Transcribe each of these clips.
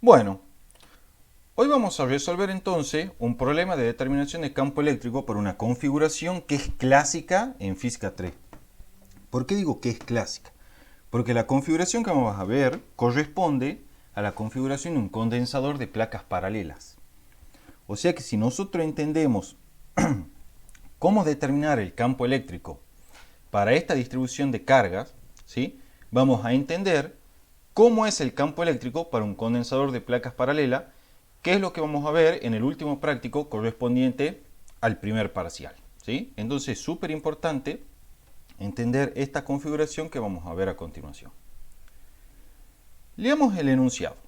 Bueno, hoy vamos a resolver entonces un problema de determinación de campo eléctrico por una configuración que es clásica en física 3. ¿Por qué digo que es clásica? Porque la configuración que vamos a ver corresponde a la configuración de un condensador de placas paralelas. O sea que si nosotros entendemos cómo determinar el campo eléctrico para esta distribución de cargas, ¿sí?, vamos a entender cómo es el campo eléctrico para un condensador de placas paralelas, que es lo que vamos a ver en el último práctico correspondiente al primer parcial, ¿sí? Entonces es súper importante entender esta configuración que vamos a ver a continuación. Leamos el enunciado.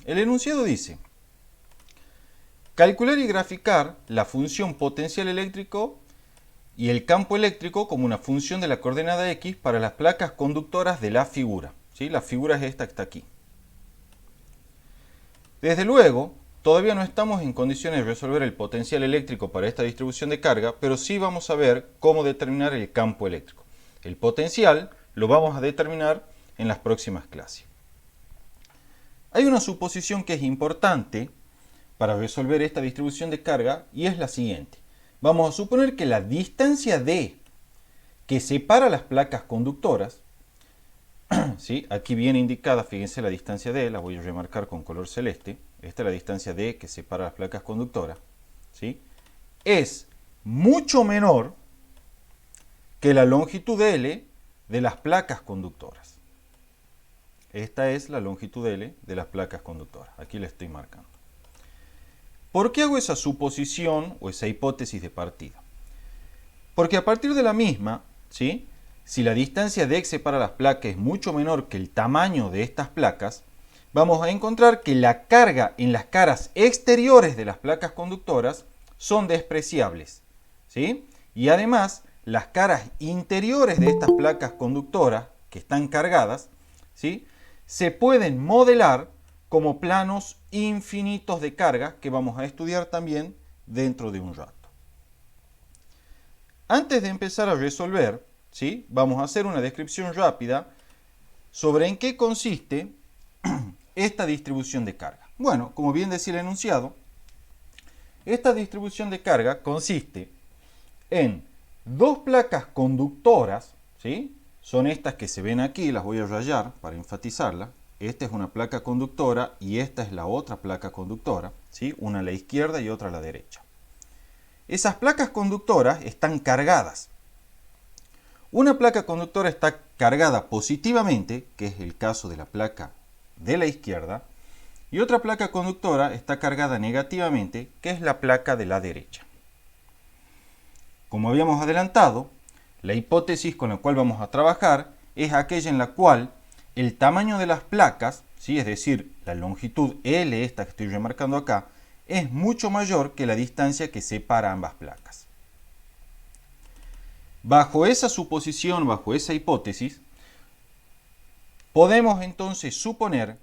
El enunciado dice: calcular y graficar la función potencial eléctrico y el campo eléctrico como una función de la coordenada X para las placas conductoras de la figura. ¿Sí? La figura es esta que está aquí. Desde luego, todavía no estamos en condiciones de resolver el potencial eléctrico para esta distribución de carga, pero sí vamos a ver cómo determinar el campo eléctrico. El potencial lo vamos a determinar en las próximas clases. Hay una suposición que es importante para resolver esta distribución de carga y es la siguiente. Vamos a suponer que la distancia D que separa las placas conductoras, ¿sí?, aquí viene indicada, fíjense la distancia D, la voy a remarcar con color celeste, esta es la distancia D que separa las placas conductoras, ¿sí?, es mucho menor que la longitud L de las placas conductoras. Esta es la longitud L de las placas conductoras, aquí la estoy marcando. ¿Por qué hago esa suposición o esa hipótesis de partida? Porque a partir de la misma, ¿sí?, si la distancia D que separa las placas es mucho menor que el tamaño de estas placas, vamos a encontrar que la carga en las caras exteriores de las placas conductoras son despreciables, ¿sí? Y además, las caras interiores de estas placas conductoras que están cargadas, ¿sí?, se pueden modelar como planos infinitos de carga que vamos a estudiar también dentro de un rato. Antes de empezar a resolver, ¿sí?, vamos a hacer una descripción rápida sobre en qué consiste esta distribución de carga. Bueno, como bien decía el enunciado, esta distribución de carga consiste en dos placas conductoras, ¿sí?, son estas que se ven aquí, las voy a rayar para enfatizarlas. Esta es una placa conductora y esta es la otra placa conductora, ¿sí?, una a la izquierda y otra a la derecha. Esas placas conductoras están cargadas. Una placa conductora está cargada positivamente, que es el caso de la placa de la izquierda, y otra placa conductora está cargada negativamente, que es la placa de la derecha. Como habíamos adelantado, la hipótesis con la cual vamos a trabajar es aquella en la cual el tamaño de las placas, ¿sí?, es decir, la longitud L, esta que estoy remarcando acá, es mucho mayor que la distancia que separa ambas placas. Bajo esa suposición, bajo esa hipótesis, podemos entonces suponer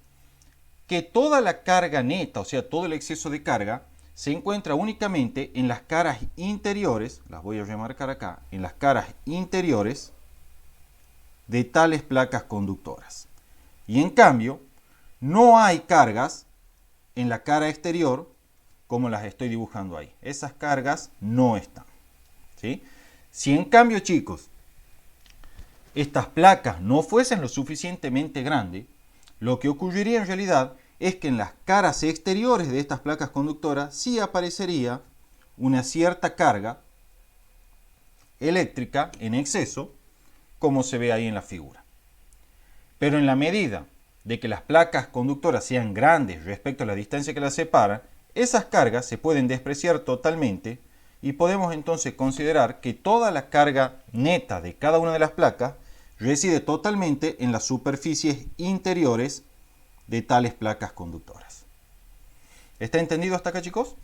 que toda la carga neta, o sea, todo el exceso de carga, se encuentra únicamente en las caras interiores, las voy a remarcar acá, en las caras interiores de tales placas conductoras. Y en cambio, no hay cargas en la cara exterior como las estoy dibujando ahí. Esas cargas no están, ¿sí? Si en cambio, chicos, estas placas no fuesen lo suficientemente grandes, lo que ocurriría en realidad es que en las caras exteriores de estas placas conductoras sí aparecería una cierta carga eléctrica en exceso, como se ve ahí en la figura. Pero en la medida de que las placas conductoras sean grandes respecto a la distancia que las separa, esas cargas se pueden despreciar totalmente y podemos entonces considerar que toda la carga neta de cada una de las placas reside totalmente en las superficies interiores de tales placas conductoras. ¿Está entendido hasta acá, chicos?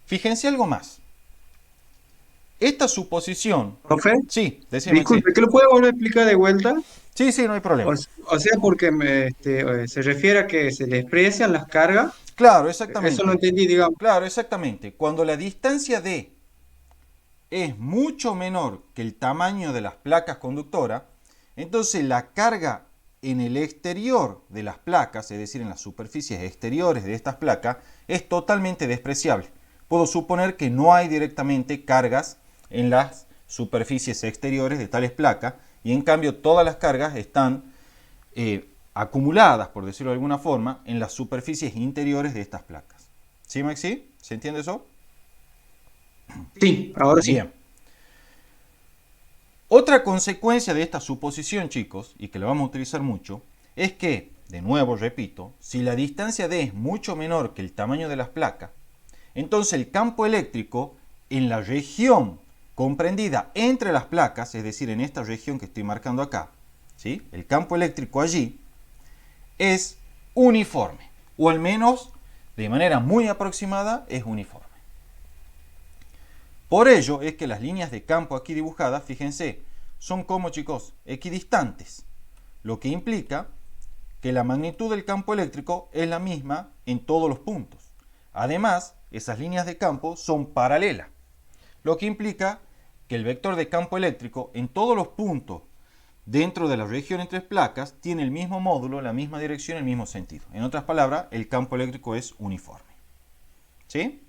Fíjense algo más. Esta suposición... Profe, Sí, decime, sí. disculpe, ¿que lo puede volver a explicar de vuelta? Sí, sí, no hay O, problema. o sea, porque se refiere a que se desprecian las cargas. Claro, Eso no exactamente. entendí, digamos. Claro, exactamente. Cuando la distancia D es mucho menor que el tamaño de las placas conductoras, entonces la carga en el exterior de las placas, es decir, en las superficies exteriores de estas placas, es totalmente despreciable. Puedo suponer que no hay directamente cargas en las superficies exteriores de tales placas y en cambio todas las cargas están acumuladas, por decirlo de alguna forma, en las superficies interiores de estas placas. ¿Sí, Maxi? ¿Se entiende eso? Sí, ahora sí. Bien. Otra consecuencia de esta suposición, chicos, y que la vamos a utilizar mucho, es que, de nuevo repito, si la distancia D es mucho menor que el tamaño de las placas, entonces el campo eléctrico en la región comprendida entre las placas, es decir, en esta región que estoy marcando acá, ¿sí? El campo eléctrico allí es uniforme, o al menos de manera muy aproximada es uniforme. Por ello es que las líneas de campo aquí dibujadas, fíjense, son como, chicos, equidistantes, lo que implica que la magnitud del campo eléctrico es la misma en todos los puntos. Además, esas líneas de campo son paralelas, lo que implica que el vector de campo eléctrico en todos los puntos dentro de la región entre placas tiene el mismo módulo, la misma dirección, el mismo sentido. En otras palabras, el campo eléctrico es uniforme. ¿Sí?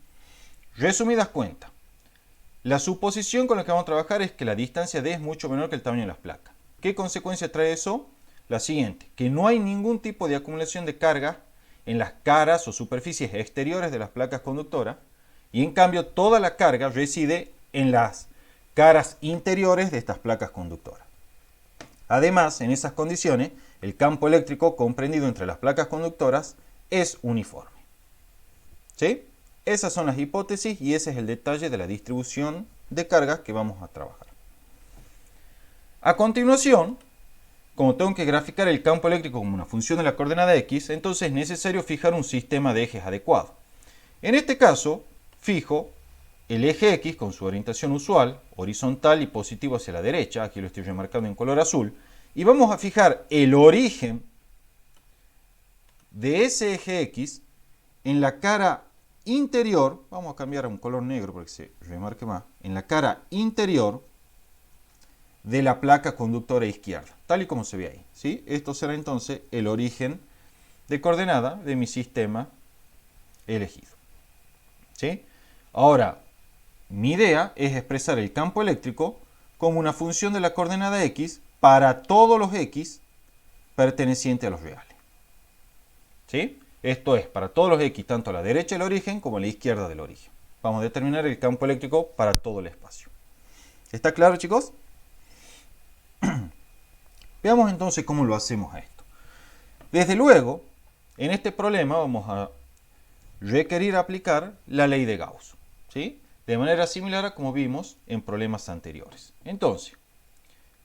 Resumidas cuentas, la suposición con la que vamos a trabajar es que la distancia D es mucho menor que el tamaño de las placas. ¿Qué consecuencia trae eso? La siguiente, que no hay ningún tipo de acumulación de carga en las caras o superficies exteriores de las placas conductoras y en cambio toda la carga reside en las caras interiores de estas placas conductoras. Además, en esas condiciones, el campo eléctrico comprendido entre las placas conductoras es uniforme. ¿Sí? Esas son las hipótesis y ese es el detalle de la distribución de cargas que vamos a trabajar. A continuación, como tengo que graficar el campo eléctrico como una función de la coordenada X, entonces es necesario fijar un sistema de ejes adecuado. En este caso, fijo el eje X con su orientación usual, horizontal y positivo hacia la derecha, aquí lo estoy remarcando en color azul, y vamos a fijar el origen de ese eje X en la cara interior, vamos a cambiar a un color negro para que se remarque más, en la cara interior de la placa conductora izquierda, tal y como se ve ahí, ¿sí? Esto será entonces el origen de coordenada de mi sistema elegido, ¿sí? Ahora, mi idea es expresar el campo eléctrico como una función de la coordenada X para todos los X pertenecientes a los reales, ¿sí? Esto es, para todos los X, tanto a la derecha del origen como a la izquierda del origen. Vamos a determinar el campo eléctrico para todo el espacio. ¿Está claro, chicos? Veamos entonces cómo lo hacemos a esto. Desde luego, en este problema vamos a requerir aplicar la ley de Gauss, ¿sí? De manera similar a como vimos en problemas anteriores. Entonces,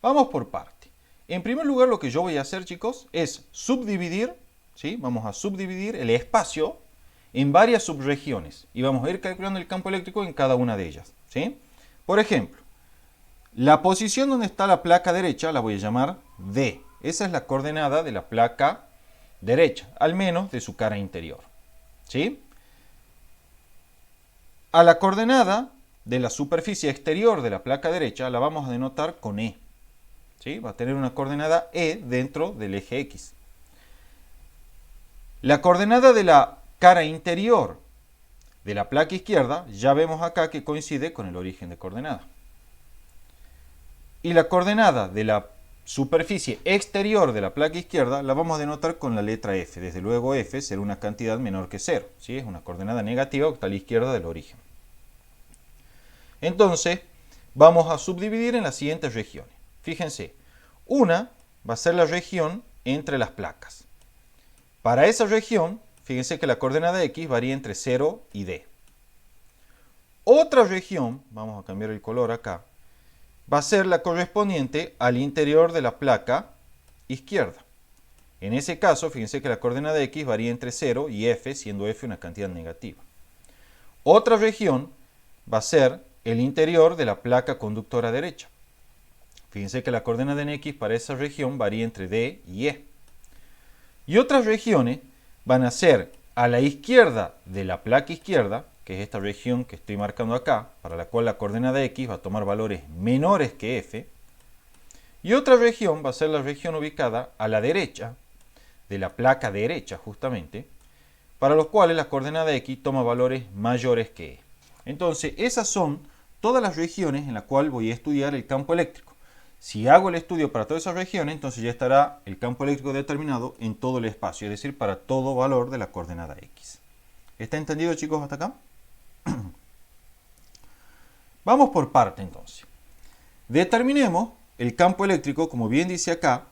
vamos por parte. En primer lugar, lo que yo voy a hacer, chicos, es subdividir, ¿sí? Vamos a subdividir el espacio en varias subregiones y vamos a ir calculando el campo eléctrico en cada una de ellas, ¿sí? Por ejemplo, la posición donde está la placa derecha la voy a llamar D. Esa es la coordenada de la placa derecha, al menos de su cara interior, ¿sí? A la coordenada de la superficie exterior de la placa derecha la vamos a denotar con E, ¿sí? Va a tener una coordenada E dentro del eje X. La coordenada de la cara interior de la placa izquierda ya vemos acá que coincide con el origen de coordenada. Y la coordenada de la superficie exterior de la placa izquierda la vamos a denotar con la letra F. Desde luego F será una cantidad menor que 0, ¿sí? Es una coordenada negativa que está a la izquierda del origen. Entonces, vamos a subdividir en las siguientes regiones. Fíjense, una va a ser la región entre las placas. Para esa región, fíjense que la coordenada X varía entre 0 y D. Otra región, vamos a cambiar el color acá, va a ser la correspondiente al interior de la placa izquierda. En ese caso, fíjense que la coordenada X varía entre 0 y F, siendo F una cantidad negativa. Otra región va a ser el interior de la placa conductora derecha. Fíjense que la coordenada en X para esa región varía entre D y E. Y otras regiones van a ser a la izquierda de la placa izquierda, que es esta región que estoy marcando acá, para la cual la coordenada X va a tomar valores menores que F. Y otra región va a ser la región ubicada a la derecha, de la placa derecha justamente, para los cuales la coordenada X toma valores mayores que E. Entonces, esas son todas las regiones en las cuales voy a estudiar el campo eléctrico. Si hago el estudio para todas esas regiones, entonces ya estará el campo eléctrico determinado en todo el espacio, es decir, para todo valor de la coordenada X. ¿Está entendido, chicos, hasta acá? Vamos por parte, entonces. Determinemos el campo eléctrico, como bien dice acá,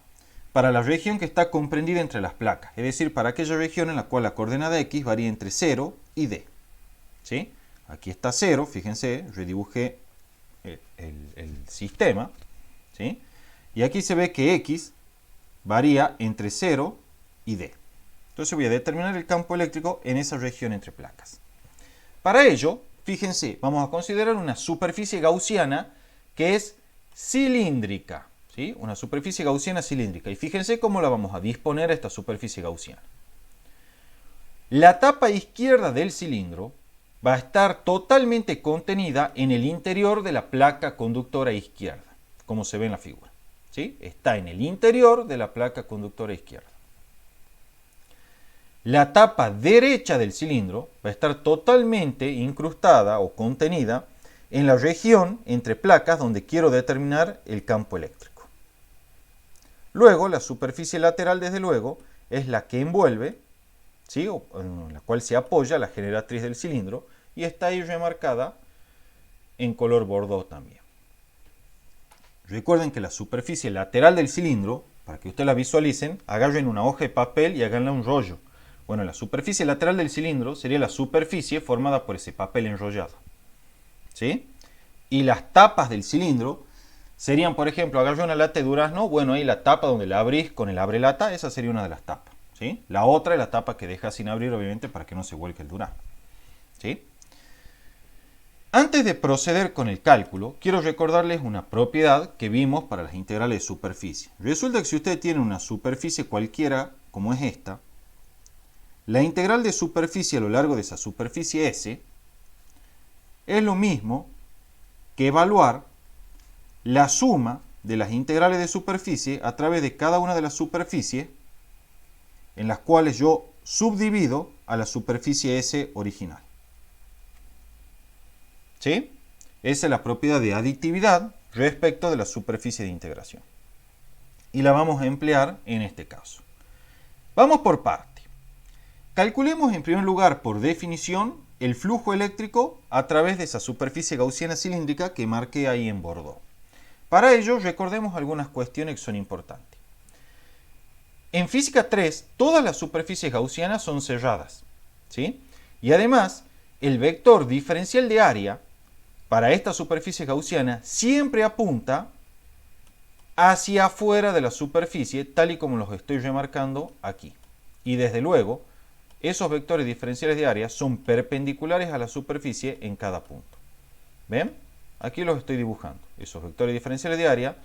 para la región que está comprendida entre las placas, es decir, para aquella región en la cual la coordenada X varía entre 0 y D. ¿Sí? Aquí está 0, fíjense, redibujé el sistema. ¿Sí? Y aquí se ve que X varía entre 0 y D. Entonces voy a determinar el campo eléctrico en esa región entre placas. Para ello, fíjense, vamos a considerar una superficie gaussiana que es cilíndrica. ¿Sí? Una superficie gaussiana cilíndrica. Y fíjense cómo la vamos a disponer a esta superficie gaussiana. La tapa izquierda del cilindro va a estar totalmente contenida en el interior de la placa conductora izquierda, como se ve en la figura. ¿Sí? Está en el interior de la placa conductora izquierda. La tapa derecha del cilindro va a estar totalmente incrustada o contenida en la región entre placas donde quiero determinar el campo eléctrico. Luego, la superficie lateral, desde luego, es la que envuelve, ¿sí? O en la cual se apoya la generatriz del cilindro, y está ahí remarcada en color bordó también. Recuerden que la superficie lateral del cilindro, para que ustedes la visualicen, agarren una hoja de papel y háganle un rollo. Bueno, la superficie lateral del cilindro sería la superficie formada por ese papel enrollado. ¿Sí? Y las tapas del cilindro serían, por ejemplo, agarré una lata de durazno, bueno, ahí la tapa donde la abrís con el abre lata, esa sería una de las tapas. ¿Sí? La otra es la tapa que dejas sin abrir, obviamente, para que no se vuelque el durazno. ¿Sí? Antes de proceder con el cálculo, quiero recordarles una propiedad que vimos para las integrales de superficie. Resulta que si ustedes tienen una superficie cualquiera, como es esta, la integral de superficie a lo largo de esa superficie S es lo mismo que evaluar la suma de las integrales de superficie a través de cada una de las superficies en las cuales yo subdivido a la superficie S original. ¿Sí? Esa es la propiedad de aditividad respecto de la superficie de integración. Y la vamos a emplear en este caso. Vamos por parte. Calculemos en primer lugar, por definición, el flujo eléctrico a través de esa superficie gaussiana cilíndrica que marqué ahí en bordó. Para ello, recordemos algunas cuestiones que son importantes. En física 3, todas las superficies gaussianas son cerradas. ¿Sí? Y además, el vector diferencial de área para esta superficie gaussiana siempre apunta hacia afuera de la superficie, tal y como los estoy remarcando aquí. Y desde luego, esos vectores diferenciales de área son perpendiculares a la superficie en cada punto. ¿Ven? Aquí los estoy dibujando. Esos vectores diferenciales de área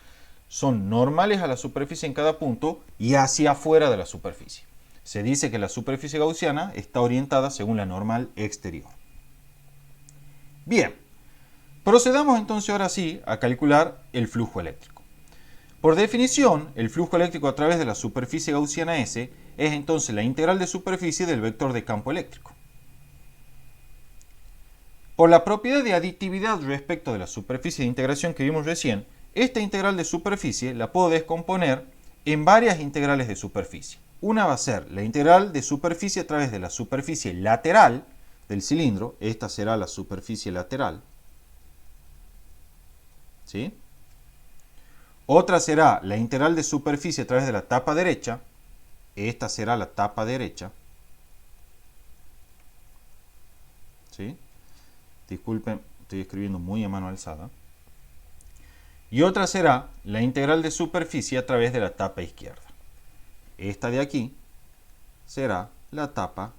son normales a la superficie en cada punto y hacia afuera de la superficie. Se dice que la superficie gaussiana está orientada según la normal exterior. Bien, procedamos entonces ahora sí a calcular el flujo eléctrico. Por definición, el flujo eléctrico a través de la superficie gaussiana S es entonces la integral de superficie del vector de campo eléctrico. Por la propiedad de aditividad respecto de la superficie de integración que vimos recién, esta integral de superficie la puedo descomponer en varias integrales de superficie. Una va a ser la integral de superficie a través de la superficie lateral del cilindro. Esta será la superficie lateral. ¿Sí? Otra será la integral de superficie a través de la tapa derecha. Esta será la tapa derecha. ¿Sí? Disculpen, estoy escribiendo muy a mano alzada. Y otra será la integral de superficie a través de la tapa izquierda. Esta de aquí será la tapa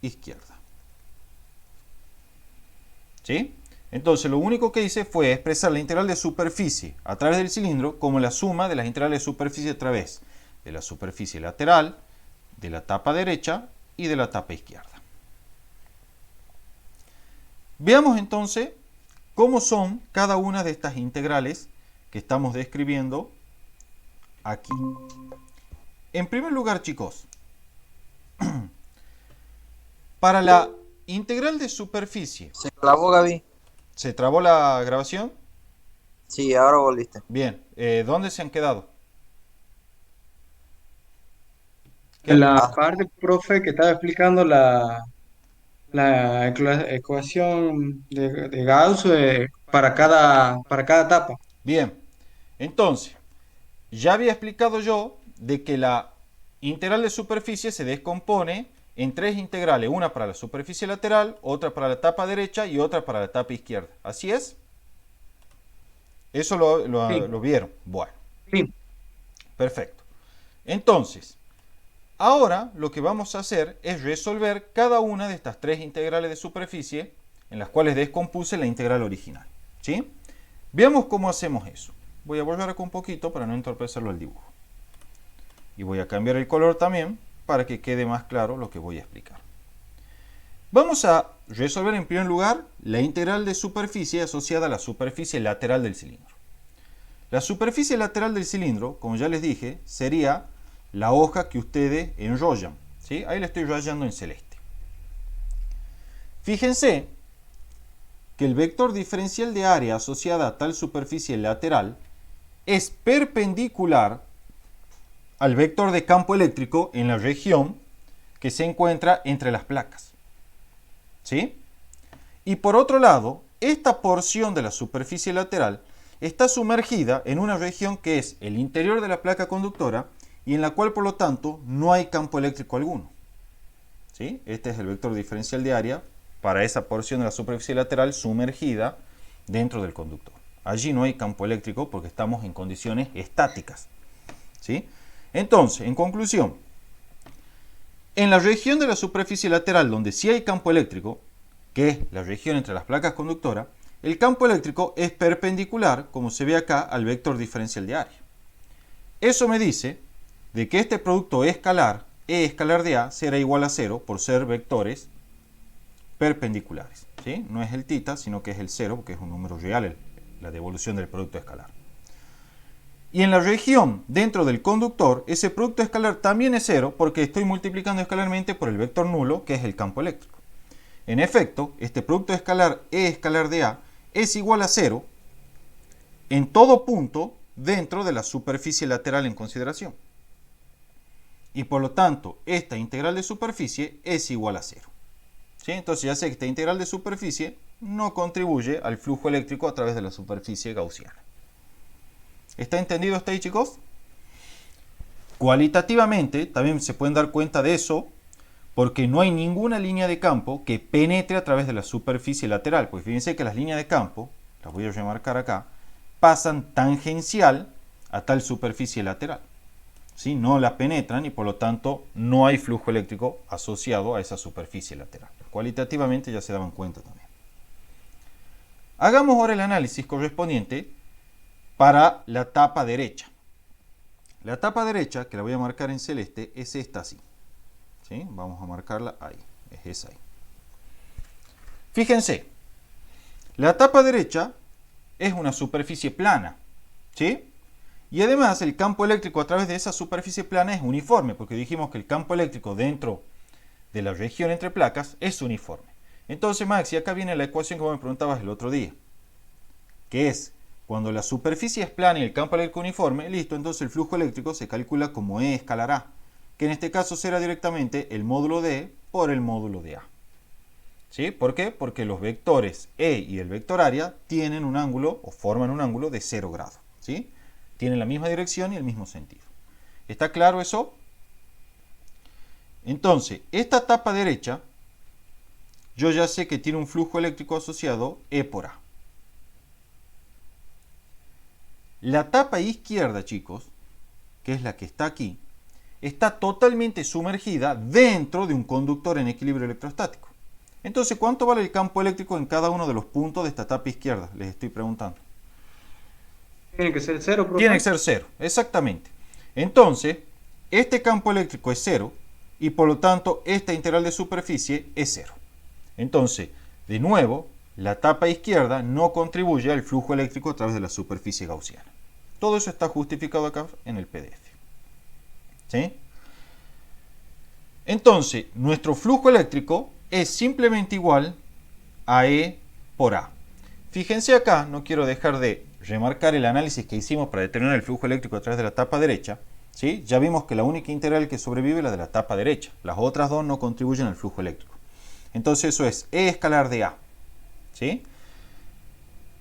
izquierda. ¿Sí? Entonces lo único que hice fue expresar la integral de superficie a través del cilindro como la suma de las integrales de superficie a través de la superficie lateral, de la tapa derecha y de la tapa izquierda. Veamos entonces cómo son cada una de estas integrales que estamos describiendo aquí. En primer lugar, chicos, para la integral de superficie, Se clavó, Gaby. ¿se trabó la grabación? Sí, ahora volviste. Bien, ¿dónde se han quedado? En ¿Qué? la Ah, parte, profe, que estaba explicando la ecuación de Gauss para cada etapa. Bien, entonces, ya había explicado yo de que la integral de superficie se descompone en tres integrales, una para la superficie lateral, otra para la tapa derecha y otra para la tapa izquierda. ¿Así es? Eso Sí, lo vieron. Bueno, sí. perfecto. Entonces, ahora lo que vamos a hacer es resolver cada una de estas tres integrales de superficie en las cuales descompuse la integral original. ¿Sí? Veamos cómo hacemos eso. Voy a volver acá un poquito para no entorpecerlo el dibujo. Y voy a cambiar el color también para que quede más claro lo que voy a explicar. Vamos a resolver en primer lugar la integral de superficie asociada a la superficie lateral del cilindro. La superficie lateral del cilindro, como ya les dije, sería la hoja que ustedes enrollan. ¿Sí? Ahí la estoy rayando en celeste. Fíjense que el vector diferencial de área asociada a tal superficie lateral es perpendicular al vector de campo eléctrico en la región que se encuentra entre las placas. ¿Sí? Y por otro lado, esta porción de la superficie lateral está sumergida en una región que es el interior de la placa conductora y en la cual, por lo tanto, no hay campo eléctrico alguno. ¿Sí? Este es el vector diferencial de área para esa porción de la superficie lateral sumergida dentro del conductor. Allí no hay campo eléctrico porque estamos en condiciones estáticas. ¿Sí? Entonces, en conclusión, en la región de la superficie lateral donde sí hay campo eléctrico, que es la región entre las placas conductoras, el campo eléctrico es perpendicular, como se ve acá, al vector diferencial de área. Eso me dice de que este producto escalar, E escalar de A, será igual a 0 por ser vectores perpendiculares. ¿Sí? No es el tita, sino que es el 0, porque es un número real la devolución del producto escalar. Y en la región dentro del conductor, ese producto escalar también es 0 porque estoy multiplicando escalarmente por el vector nulo, que es el campo eléctrico. En efecto, este producto escalar E escalar de A es igual a 0 en todo punto dentro de la superficie lateral en consideración. Y por lo tanto, esta integral de superficie es igual a 0. ¿Sí? Entonces ya sé que esta integral de superficie no contribuye al flujo eléctrico a través de la superficie gaussiana. ¿Está entendido hasta ahí, chicos? Cualitativamente también se pueden dar cuenta de eso porque no hay ninguna línea de campo que penetre a través de la superficie lateral. Pues fíjense que las líneas de campo, las voy a remarcar acá, pasan tangencial a tal superficie lateral. ¿Sí? No la penetran y por lo tanto no hay flujo eléctrico asociado a esa superficie lateral. Cualitativamente ya se daban cuenta también. Hagamos ahora el análisis correspondiente para la tapa derecha. La tapa derecha, que la voy a marcar en celeste, es esta así. ¿Sí? Vamos a marcarla ahí, es esa ahí. Fíjense, la tapa derecha es una superficie plana, ¿sí? Y además el campo eléctrico a través de esa superficie plana es uniforme, porque dijimos que el campo eléctrico dentro de la región entre placas es uniforme. Entonces, Maxi, acá viene la ecuación que vos me preguntabas el otro día, que es cuando la superficie es plana y el campo eléctrico uniforme, listo, entonces el flujo eléctrico se calcula como E escalar A, que en este caso será directamente el módulo de por el módulo de A. ¿Sí? ¿Por qué? Porque los vectores E y el vector área tienen un ángulo o forman un ángulo de 0 grados. ¿Sí? Tienen la misma dirección y el mismo sentido. ¿Está claro eso? Entonces, esta tapa derecha, yo ya sé que tiene un flujo eléctrico asociado E por A. La tapa izquierda, chicos, que es la que está aquí, está totalmente sumergida dentro de un conductor en equilibrio electrostático. Entonces, ¿cuánto vale el campo eléctrico en cada uno de los puntos de esta tapa izquierda? Les estoy preguntando. Tiene que ser 0, profe. Tiene que ser 0, exactamente. Entonces, este campo eléctrico es 0 y por lo tanto esta integral de superficie es 0. Entonces, de nuevo, la tapa izquierda no contribuye al flujo eléctrico a través de la superficie gaussiana. Todo eso está justificado acá en el PDF. ¿Sí? Entonces, nuestro flujo eléctrico es simplemente igual a E por A. Fíjense acá, no quiero dejar de remarcar el análisis que hicimos para determinar el flujo eléctrico a través de la tapa derecha. ¿Sí? Ya vimos que la única integral que sobrevive es la de la tapa derecha. Las otras dos no contribuyen al flujo eléctrico. Entonces eso es E escalar de A. ¿Sí?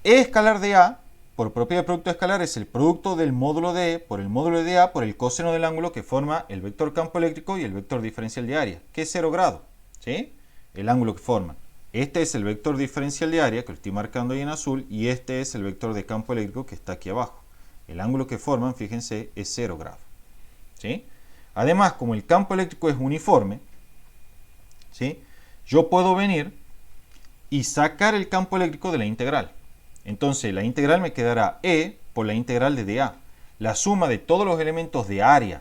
E escalar de A, por propiedad de producto escalar, es el producto del módulo de E por el módulo de A por el coseno del ángulo que forma el vector campo eléctrico y el vector diferencial de área, que es 0 grados. ¿Sí? El ángulo que forman. Este es el vector diferencial de área, que lo estoy marcando ahí en azul, y este es el vector de campo eléctrico que está aquí abajo. El ángulo que forman, fíjense, es 0 grados. ¿Sí? Además, como el campo eléctrico es uniforme, ¿sí? Yo puedo venir y sacar el campo eléctrico de la integral. Entonces, la integral me quedará E por la integral de dA. La suma de todos los elementos de área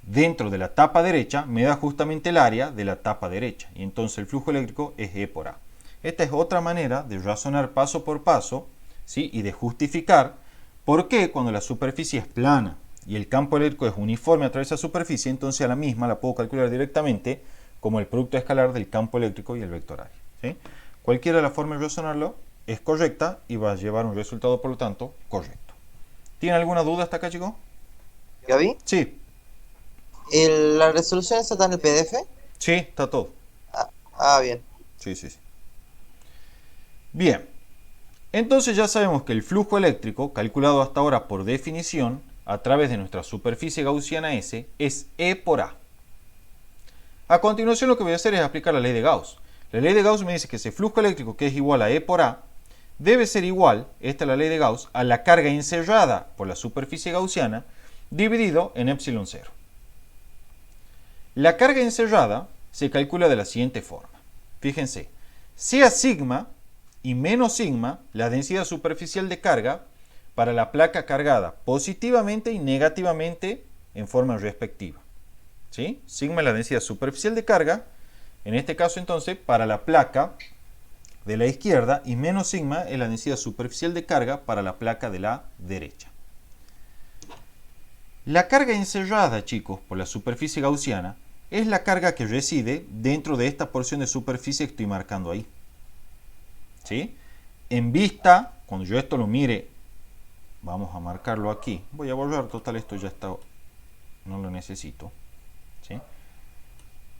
dentro de la tapa derecha me da justamente el área de la tapa derecha. Y entonces el flujo eléctrico es E por A. Esta es otra manera de razonar paso por paso, ¿sí? Y de justificar por qué cuando la superficie es plana y el campo eléctrico es uniforme a través de esa superficie, entonces a la misma la puedo calcular directamente como el producto escalar del campo eléctrico y el vector área. ¿Sí? Cualquiera de las formas de razonarlo es correcta y va a llevar un resultado, por lo tanto, correcto. ¿Tiene alguna duda hasta acá, chicos? ¿Gaby? Sí, ¿La resolución esa está en el PDF? sí, está todo. Bien. Sí, sí, sí. Bien, entonces ya sabemos que el flujo eléctrico, calculado hasta ahora por definición, a través de nuestra superficie gaussiana S, es E por A. A continuación lo que voy a hacer es aplicar la ley de Gauss. La ley de Gauss me dice que ese flujo eléctrico, que es igual a E por A, debe ser igual, esta es la ley de Gauss, a la carga encerrada por la superficie gaussiana dividido en epsilon 0. La carga encerrada se calcula de la siguiente forma. Fíjense, sea sigma y menos sigma la densidad superficial de carga para la placa cargada positivamente y negativamente en forma respectiva. ¿Sí? Sigma es la densidad superficial de carga, en este caso entonces para la placa de la izquierda, y menos sigma es la densidad superficial de carga para la placa de la derecha. La carga encerrada, chicos, por la superficie gaussiana es la carga que reside dentro de esta porción de superficie que estoy marcando ahí. ¿Sí? En vista, cuando yo esto lo mire, vamos a marcarlo aquí. Voy a borrar, total, esto ya está, no lo necesito. ¿Sí?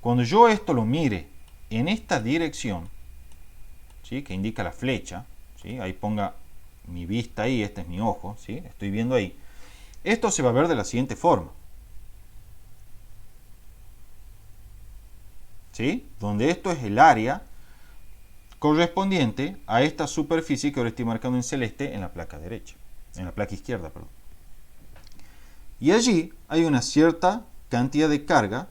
Cuando yo esto lo mire en esta dirección, ¿sí? Que indica la flecha, ¿sí? Ahí ponga mi vista ahí, este es mi ojo, ¿sí? Estoy viendo ahí. Esto se va a ver de la siguiente forma. ¿Sí? Donde esto es el área correspondiente a esta superficie que ahora estoy marcando en celeste en la placa derecha, en la placa izquierda, perdón. Y allí hay una cierta cantidad de carga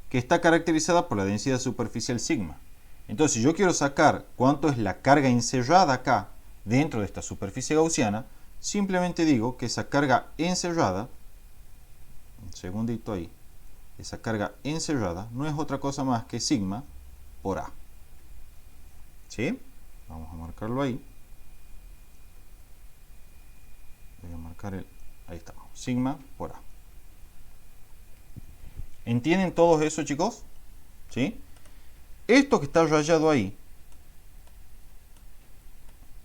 que está caracterizada por la densidad superficial sigma. Entonces, si yo quiero sacar cuánto es la carga encerrada acá dentro de esta superficie gaussiana, simplemente digo que esa carga encerrada, un segundito ahí, esa carga encerrada no es otra cosa más que sigma por A. ¿Sí? Vamos a marcarlo ahí. Voy a marcar ahí está, sigma por A. ¿Entienden todos eso, chicos? ¿Sí? Esto que está rayado ahí,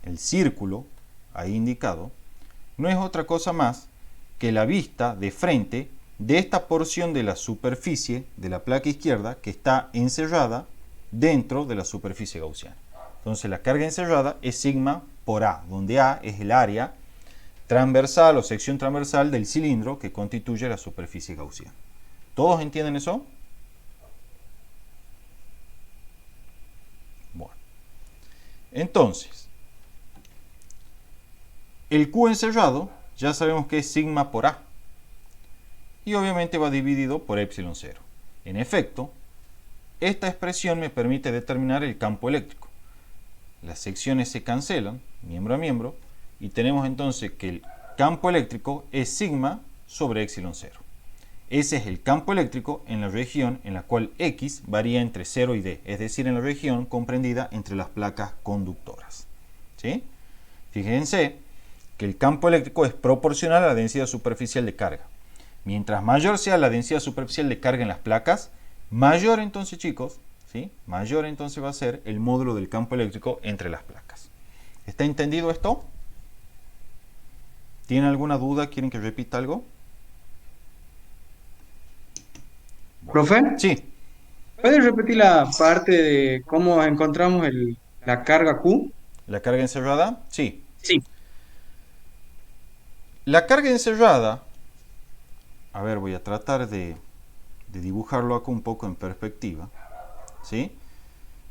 el círculo ahí indicado, no es otra cosa más que la vista de frente de esta porción de la superficie de la placa izquierda que está encerrada dentro de la superficie gaussiana. Entonces la carga encerrada es sigma por A, donde A es el área transversal o sección transversal del cilindro que constituye la superficie gaussiana. ¿Todos entienden eso? Bueno. Entonces, el Q encerrado ya sabemos que es sigma por A. Y obviamente va dividido por epsilon 0. En efecto, esta expresión me permite determinar el campo eléctrico. Las secciones se cancelan, miembro a miembro, y tenemos entonces que el campo eléctrico es sigma sobre epsilon 0. Ese es el campo eléctrico en la región en la cual X varía entre 0 y D, es decir, en la región comprendida entre las placas conductoras. ¿Sí? Fíjense que el campo eléctrico es proporcional a la densidad superficial de carga. Mientras mayor sea la densidad superficial de carga en las placas, mayor entonces, chicos, ¿sí? Mayor entonces va a ser el módulo del campo eléctrico entre las placas. ¿Está entendido esto? ¿Tienen alguna duda? ¿Quieren que repita algo? ¿Profe? Sí, ¿Puedes repetir la parte de cómo encontramos la carga Q? la carga encerrada, sí. Sí. La carga encerrada, a ver, voy a tratar de dibujarlo acá un poco en perspectiva, ¿sí?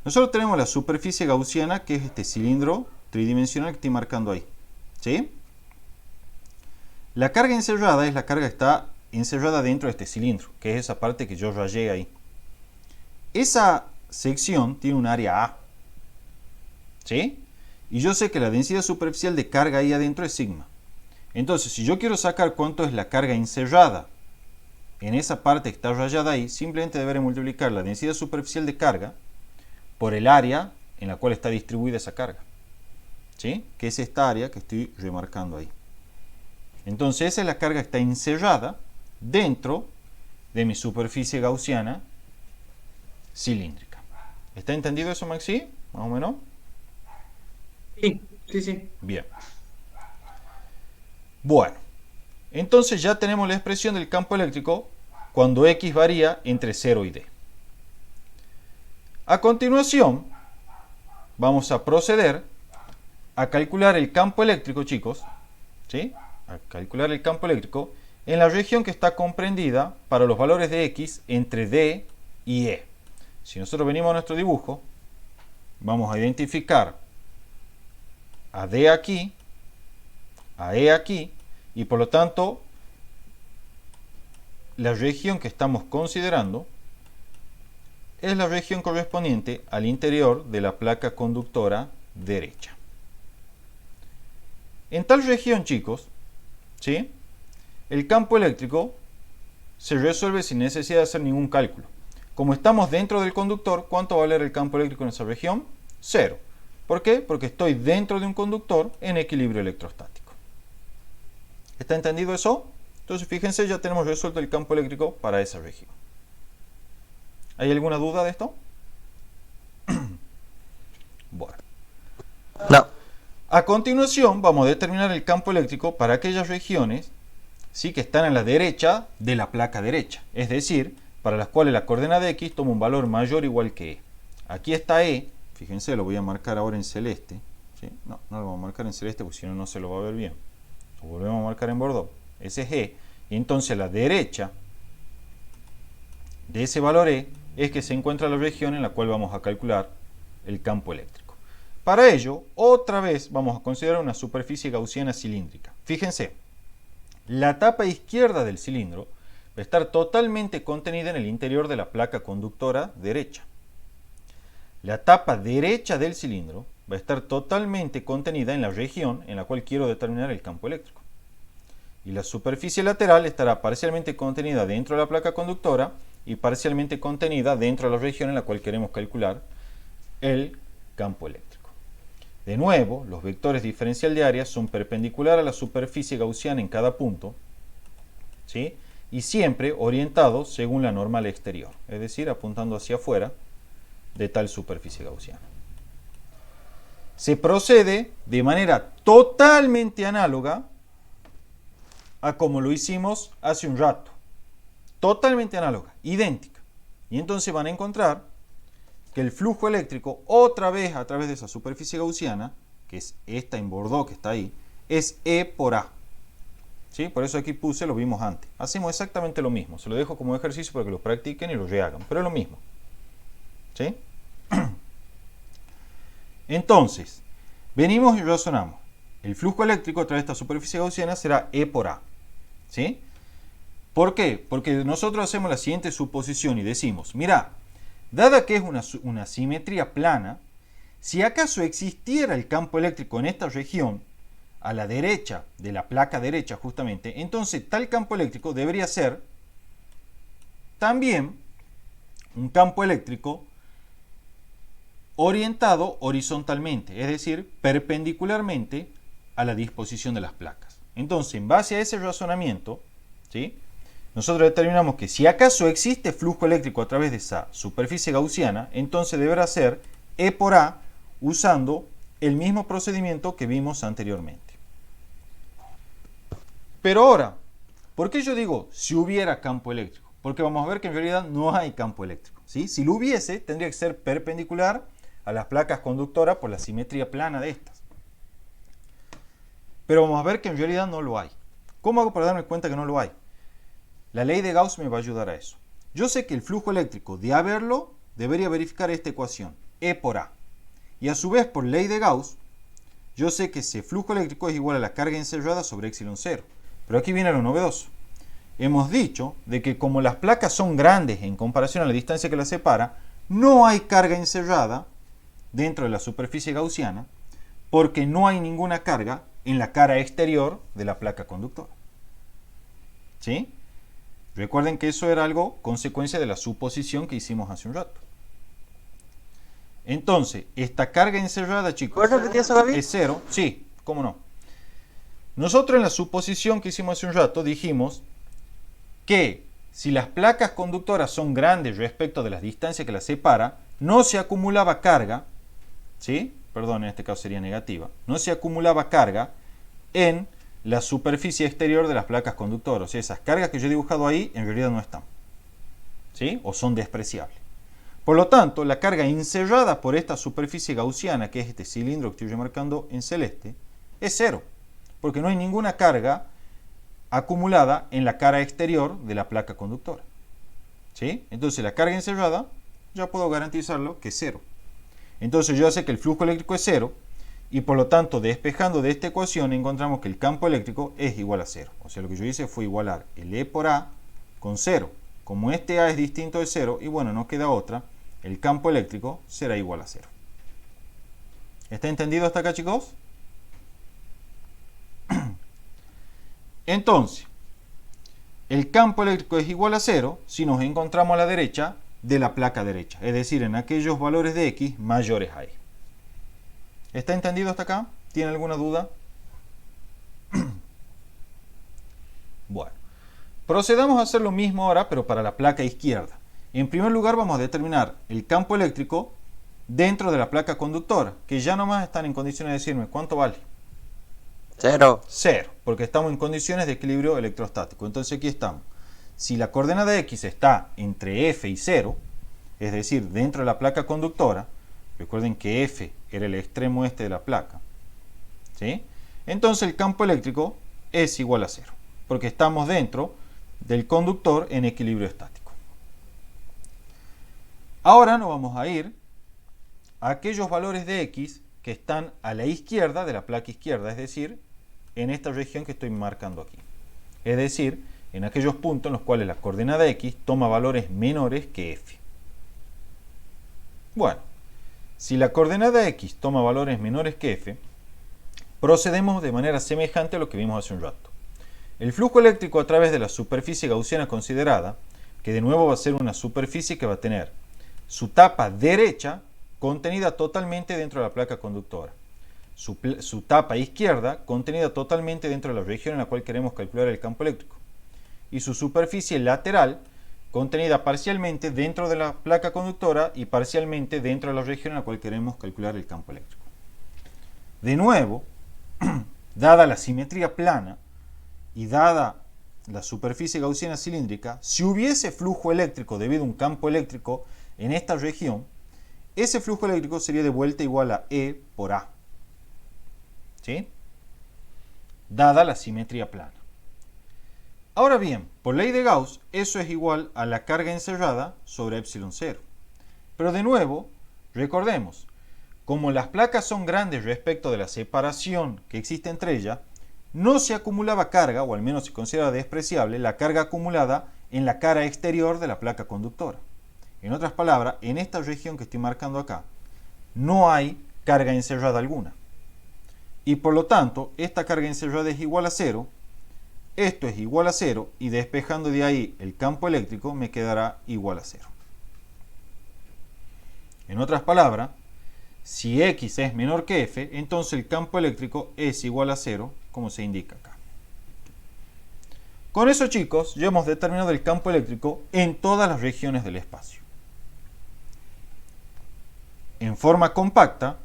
Nosotros tenemos la superficie gaussiana, que es este cilindro tridimensional que estoy marcando ahí, ¿sí? La carga encerrada es la carga que está encerrada dentro de este cilindro, que es esa parte que yo rayé ahí. Esa sección tiene un área A, ¿sí? Y yo sé que la densidad superficial de carga ahí adentro es sigma. Entonces, si yo quiero sacar cuánto es la carga encerrada en esa parte que está rayada ahí, simplemente deberé multiplicar la densidad superficial de carga por el área en la cual está distribuida esa carga, ¿sí? Que es esta área que estoy remarcando ahí. Entonces, esa es la carga que está encerrada dentro de mi superficie gaussiana cilíndrica. ¿Está entendido eso, Maxi? Más o menos. Sí, sí, sí. Bien. Bueno, entonces ya tenemos la expresión del campo eléctrico cuando X varía entre 0 y D. A continuación, vamos a proceder a calcular el campo eléctrico, chicos, ¿sí? A calcular el campo eléctrico en la región que está comprendida para los valores de X entre D y E. Si nosotros venimos a nuestro dibujo, vamos a identificar a D aquí, a E aquí, y por lo tanto, la región que estamos considerando es la región correspondiente al interior de la placa conductora derecha. En tal región, chicos, ¿sí? El campo eléctrico se resuelve sin necesidad de hacer ningún cálculo. Como estamos dentro del conductor, ¿cuánto va a valer el campo eléctrico en esa región? 0. ¿Por qué? Porque estoy dentro de un conductor en equilibrio electrostático. ¿Está entendido eso? Entonces, fíjense, ya tenemos resuelto el campo eléctrico para esa región. ¿Hay alguna duda de esto? Bueno. No. A continuación, vamos a determinar el campo eléctrico para aquellas regiones, ¿sí?, que están a la derecha de la placa derecha. Es decir, para las cuales la coordenada X toma un valor mayor o igual que E. Aquí está E. Fíjense, lo voy a marcar ahora en celeste. ¿Sí? No lo vamos a marcar en celeste porque si no, no se lo va a ver bien. Lo volvemos a marcar en bordeaux. Ese es E. Y entonces a la derecha de ese valor E es que se encuentra la región en la cual vamos a calcular el campo eléctrico. Para ello, otra vez vamos a considerar una superficie gaussiana cilíndrica. Fíjense, la tapa izquierda del cilindro va a estar totalmente contenida en el interior de la placa conductora derecha. La tapa derecha del cilindro va a estar totalmente contenida en la región en la cual quiero determinar el campo eléctrico. Y la superficie lateral estará parcialmente contenida dentro de la placa conductora y parcialmente contenida dentro de la región en la cual queremos calcular el campo eléctrico. De nuevo, los vectores diferencial de área son perpendiculares a la superficie gaussiana en cada punto, ¿sí?, y siempre orientados según la normal exterior, es decir, apuntando hacia afuera de tal superficie gaussiana. Se procede de manera totalmente análoga a como lo hicimos hace un rato. Totalmente análoga, idéntica. Y entonces van a encontrar que el flujo eléctrico, otra vez a través de esa superficie gaussiana, que es esta en bordeaux que está ahí, es E por A. ¿Sí? Por eso aquí puse, lo vimos antes. Hacemos exactamente lo mismo. Se lo dejo como ejercicio para que lo practiquen y lo rehagan. Pero es lo mismo. ¿Sí? Entonces, venimos y razonamos. El flujo eléctrico a través de esta superficie gaussiana será E por A. ¿Sí? ¿Por qué? Porque nosotros hacemos la siguiente suposición y decimos, mira, dada que es una simetría plana, si acaso existiera el campo eléctrico en esta región, a la derecha de la placa derecha justamente, entonces tal campo eléctrico debería ser también un campo eléctrico orientado horizontalmente, es decir, perpendicularmente a la disposición de las placas. Entonces, en base a ese razonamiento, ¿sí?, nosotros determinamos que si acaso existe flujo eléctrico a través de esa superficie gaussiana, entonces deberá ser E por A usando el mismo procedimiento que vimos anteriormente. Pero ahora, ¿por qué yo digo si hubiera campo eléctrico? Porque vamos a ver que en realidad no hay campo eléctrico, ¿sí? Si lo hubiese, tendría que ser perpendicular a las placas conductoras por la simetría plana de estas. Pero vamos a ver que en realidad no lo hay. ¿Cómo hago para darme cuenta que no lo hay? La ley de Gauss me va a ayudar a eso. Yo sé que el flujo eléctrico, de haberlo, debería verificar esta ecuación, E por A. Y a su vez, por ley de Gauss, yo sé que ese flujo eléctrico es igual a la carga encerrada sobre epsilon 0. Pero aquí viene lo novedoso. Hemos dicho de que como las placas son grandes en comparación a la distancia que las separa, no hay carga encerrada dentro de la superficie gaussiana porque no hay ninguna carga en la cara exterior de la placa conductora. ¿Sí? Recuerden que eso era algo consecuencia de la suposición que hicimos hace un rato. Entonces, esta carga encerrada, chicos, ¿Puedes repetir eso, Gaby? es cero. Sí, cómo no. Nosotros en la suposición que hicimos hace un rato dijimos que si las placas conductoras son grandes respecto de las distancias que las separa, no se acumulaba carga, ¿sí? Perdón, en este caso sería negativa. No se acumulaba carga en la superficie exterior de las placas conductoras. O sea, esas cargas que yo he dibujado ahí en realidad no están, ¿sí? O son despreciables. Por lo tanto, la carga encerrada por esta superficie gaussiana, que es este cilindro que estoy remarcando en celeste, es cero, porque no hay ninguna carga acumulada en la cara exterior de la placa conductora. ¿Sí? Entonces, la carga encerrada, ya puedo garantizarlo que es cero. Entonces, yo sé que el flujo eléctrico es cero, y por lo tanto, despejando de esta ecuación, encontramos que el campo eléctrico es igual a cero. O sea, lo que yo hice fue igualar el E por A con cero. Como este A es distinto de cero, y bueno, no queda otra, el campo eléctrico será igual a cero. ¿Está entendido hasta acá, chicos? Entonces, el campo eléctrico es igual a cero si nos encontramos a la derecha de la placa derecha, es decir, en aquellos valores de X mayores a E. ¿Está entendido hasta acá? ¿Tiene alguna duda? Bueno, procedamos a hacer lo mismo ahora, pero para la placa izquierda. En primer lugar vamos a determinar el campo eléctrico dentro de la placa conductora, que ya nomás están en condiciones de decirme cuánto vale. Cero. Cero, porque estamos en condiciones de equilibrio electrostático. Entonces aquí estamos. Si la coordenada X está entre F y 0, es decir, dentro de la placa conductora, recuerden que F era el extremo este de la placa, ¿sí? Entonces el campo eléctrico es igual a 0, porque estamos dentro del conductor en equilibrio estático. Ahora nos vamos a ir a aquellos valores de X que están a la izquierda de la placa izquierda, es decir, en esta región que estoy marcando aquí. Es decir, en aquellos puntos en los cuales la coordenada X toma valores menores que F. Bueno, si la coordenada X toma valores menores que F, procedemos de manera semejante a lo que vimos hace un rato. El flujo eléctrico a través de la superficie gaussiana considerada, que de nuevo va a ser una superficie que va a tener su tapa derecha contenida totalmente dentro de la placa conductora, su tapa izquierda contenida totalmente dentro de la región en la cual queremos calcular el campo eléctrico, y su superficie lateral contenida parcialmente dentro de la placa conductora y parcialmente dentro de la región en la cual queremos calcular el campo eléctrico. De nuevo, dada la simetría plana y dada la superficie gaussiana cilíndrica, si hubiese flujo eléctrico debido a un campo eléctrico en esta región, ese flujo eléctrico sería de vuelta igual a E por A, ¿sí? Dada la simetría plana. Ahora bien, por ley de Gauss, eso es igual a la carga encerrada sobre epsilon 0. Pero de nuevo, recordemos, como las placas son grandes respecto de la separación que existe entre ellas, no se acumulaba carga, o al menos se considera despreciable, la carga acumulada en la cara exterior de la placa conductora. En otras palabras, en esta región que estoy marcando acá, no hay carga encerrada alguna. Y por lo tanto, esta carga encerrada es igual a 0, esto es igual a 0, y despejando de ahí el campo eléctrico me quedará igual a 0. En otras palabras, Si X es menor que F, entonces el campo eléctrico es igual a 0, como se indica acá. Con eso, chicos, ya hemos determinado el campo eléctrico en todas las regiones del espacio. En forma compacta,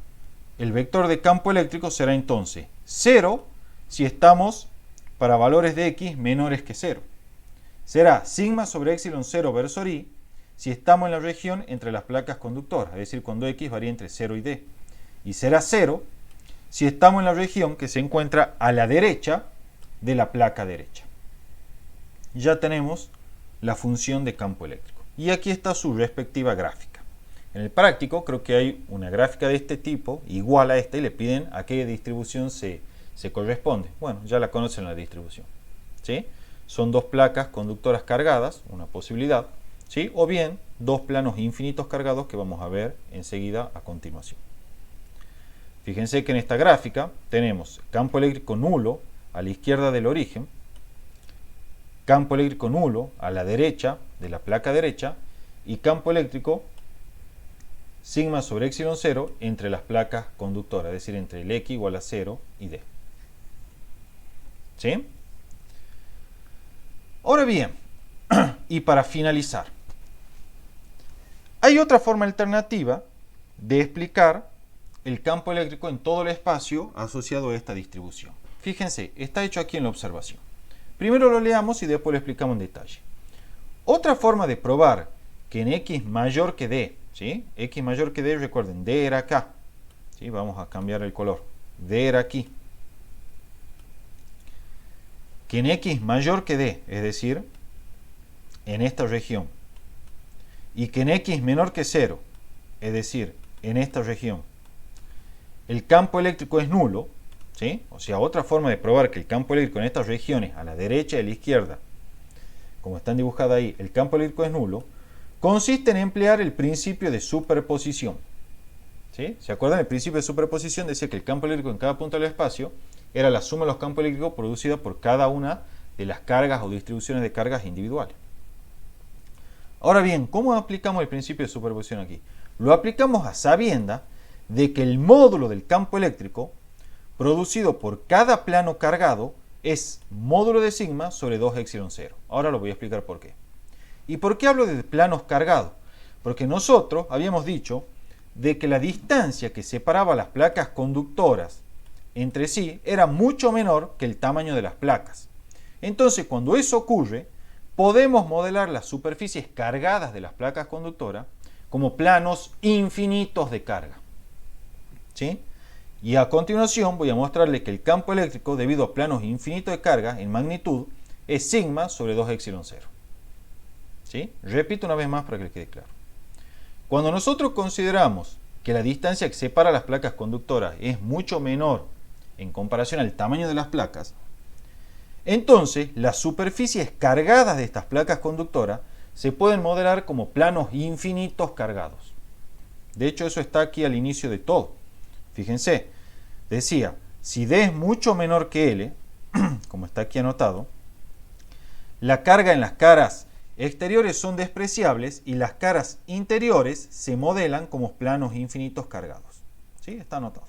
el vector de campo eléctrico será entonces 0 si estamos para valores de X menores que 0. Será sigma sobre epsilon 0 versor I si estamos en la región entre las placas conductoras, es decir, cuando X varía entre 0 y D. Y será 0 si estamos en la región que se encuentra a la derecha de la placa derecha. Ya tenemos la función de campo eléctrico. Y aquí está su respectiva gráfica. En el práctico creo que hay una gráfica de este tipo, igual a esta, y le piden a qué distribución se corresponde. Bueno, ya la conocen la distribución, ¿sí? Son dos placas conductoras cargadas, una posibilidad, ¿sí? O bien dos planos infinitos cargados que vamos a ver enseguida a continuación. Fíjense que en esta gráfica tenemos campo eléctrico nulo a la izquierda del origen, campo eléctrico nulo a la derecha de la placa derecha y campo eléctrico sigma sobre epsilon 0 entre las placas conductoras, es decir, entre el X igual a 0 y D. ¿Sí? Ahora bien, y para finalizar, hay otra forma alternativa de explicar el campo eléctrico en todo el espacio asociado a esta distribución. Fíjense, está hecho aquí en la observación. Primero lo leamos y después lo explicamos en detalle. Otra forma de probar que en X mayor que D, ¿sí? X mayor que D, recuerden, D era acá, ¿sí? Vamos a cambiar el color, D era aquí. Que en X mayor que D, es decir, en esta región, y que en X menor que 0, es decir, en esta región, el campo eléctrico es nulo, ¿sí? O sea, otra forma de probar que el campo eléctrico en estas regiones, a la derecha y a la izquierda, como están dibujadas ahí, el campo eléctrico es nulo, consiste en emplear el principio de superposición. ¿Sí? ¿Se acuerdan? El principio de superposición decía que el campo eléctrico en cada punto del espacio era la suma de los campos eléctricos producidos por cada una de las cargas o distribuciones de cargas individuales. Ahora bien, ¿cómo aplicamos el principio de superposición aquí? Lo aplicamos a sabiendas de que el módulo del campo eléctrico producido por cada plano cargado es módulo de sigma sobre 2 epsilon 0. Ahora lo voy a explicar por qué. ¿Y por qué hablo de planos cargados? Porque nosotros habíamos dicho de que la distancia que separaba las placas conductoras entre sí era mucho menor que el tamaño de las placas. Entonces, cuando eso ocurre, podemos modelar las superficies cargadas de las placas conductoras como planos infinitos de carga. ¿Sí? Y a continuación voy a mostrarle que el campo eléctrico, debido a planos infinitos de carga en magnitud, es sigma sobre 2 epsilon 0. ¿Sí? Repito una vez más para que les quede claro. Cuando nosotros consideramos que la distancia que separa las placas conductoras es mucho menor en comparación al tamaño de las placas, entonces las superficies cargadas de estas placas conductoras se pueden modelar como planos infinitos cargados. De hecho, eso está aquí al inicio de todo. Fíjense, decía, si D es mucho menor que L, como está aquí anotado, la carga en las caras exteriores son despreciables y las caras interiores se modelan como planos infinitos cargados. ¿Sí? Está anotado.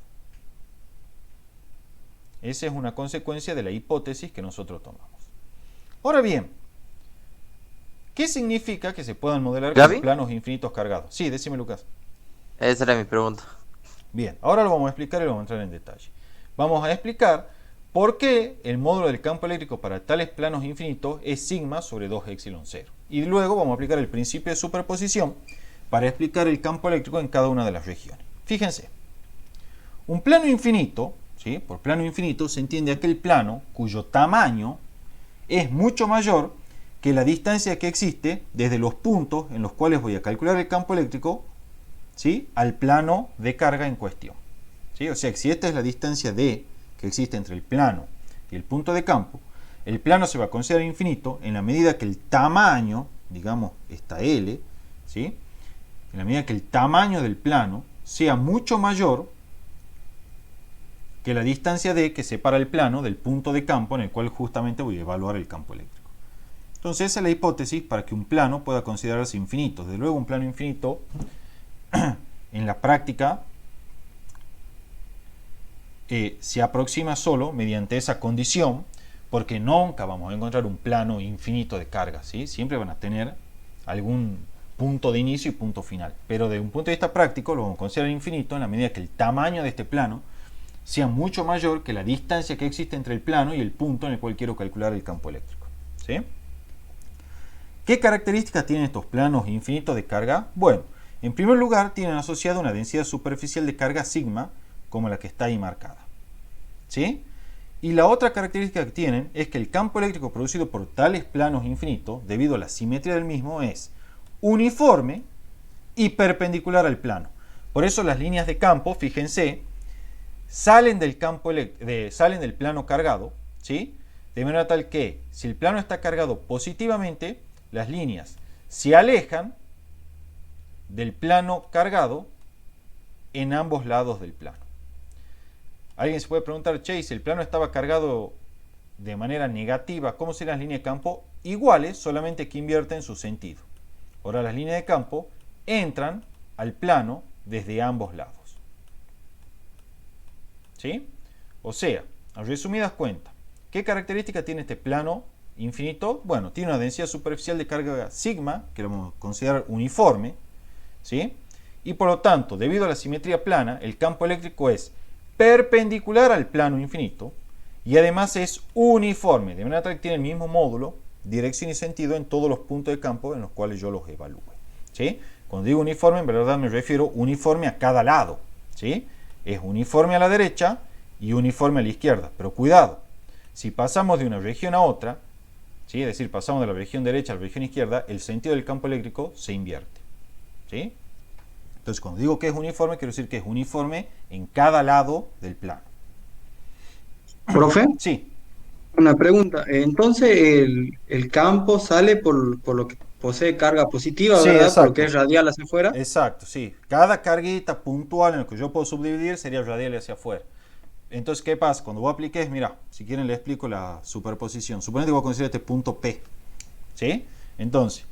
Esa es una consecuencia de la hipótesis que nosotros tomamos. Ahora bien, ¿qué significa que se puedan modelar como planos infinitos cargados? Sí, decime, Lucas. Esa era mi pregunta. Bien, ahora lo vamos a explicar y lo vamos a entrar en detalle. Vamos a explicar por qué el módulo del campo eléctrico para tales planos infinitos es sigma sobre 2 epsilon 0. Y luego vamos a aplicar el principio de superposición para explicar el campo eléctrico en cada una de las regiones. Fíjense, un plano infinito, ¿sí? Por plano infinito se entiende aquel plano cuyo tamaño es mucho mayor que la distancia que existe desde los puntos en los cuales voy a calcular el campo eléctrico, ¿sí? Al plano de carga en cuestión. ¿Sí? O sea, que si esta es la distancia D que existe entre el plano y el punto de campo, el plano se va a considerar infinito en la medida que el tamaño, digamos esta L, ¿sí? En la medida que el tamaño del plano sea mucho mayor que la distancia D que separa el plano del punto de campo en el cual justamente voy a evaluar el campo eléctrico. Entonces esa es la hipótesis para que un plano pueda considerarse infinito. Desde luego un plano infinito en la práctica se aproxima solo mediante esa condición, porque nunca vamos a encontrar un plano infinito de carga, ¿sí? Siempre van a tener algún punto de inicio y punto final. Pero desde un punto de vista práctico lo vamos a considerar infinito en la medida que el tamaño de este plano sea mucho mayor que la distancia que existe entre el plano y el punto en el cual quiero calcular el campo eléctrico, ¿sí? ¿Qué características tienen estos planos infinitos de carga? Bueno, en primer lugar tienen asociada una densidad superficial de carga sigma, como la que está ahí marcada, ¿sí? Y la otra característica que tienen es que el campo eléctrico producido por tales planos infinitos, debido a la simetría del mismo, es uniforme y perpendicular al plano. Por eso las líneas de campo, fíjense, salen del plano cargado, ¿sí? De manera tal que si el plano está cargado positivamente, las líneas se alejan del plano cargado en ambos lados del plano. Alguien se puede preguntar, che, si el plano estaba cargado de manera negativa, ¿cómo serían las líneas de campo? Iguales, solamente que invierten su sentido. Ahora las líneas de campo entran al plano desde ambos lados, ¿sí? O sea, en resumidas cuentas, ¿qué característica tiene este plano infinito? Bueno, tiene una densidad superficial de carga sigma, que lo vamos a considerar uniforme, ¿sí? Y por lo tanto, debido a la simetría plana, el campo eléctrico es perpendicular al plano infinito y además es uniforme, de manera tal que tiene el mismo módulo, dirección y sentido en todos los puntos de campo en los cuales yo los evalúe, ¿sí? Cuando digo uniforme, en verdad me refiero uniforme a cada lado, ¿sí? Es uniforme a la derecha y uniforme a la izquierda, pero cuidado, si pasamos de una región a otra, ¿sí? Es decir, pasamos de la región derecha a la región izquierda, el sentido del campo eléctrico se invierte, ¿sí? Entonces, cuando digo que es uniforme, quiero decir que es uniforme en cada lado del plano. Profe, Sí, una pregunta. Entonces, el campo sale por lo que posee carga positiva, sí, ¿verdad? Por lo que exacto. es radial hacia afuera. Exacto, sí. Cada carguita puntual en lo que yo puedo subdividir sería radial hacia afuera. Entonces, ¿qué pasa? Cuando vos apliques, mira, si quieren le explico la superposición. Suponete que voy a considerar este punto P, ¿sí? Entonces,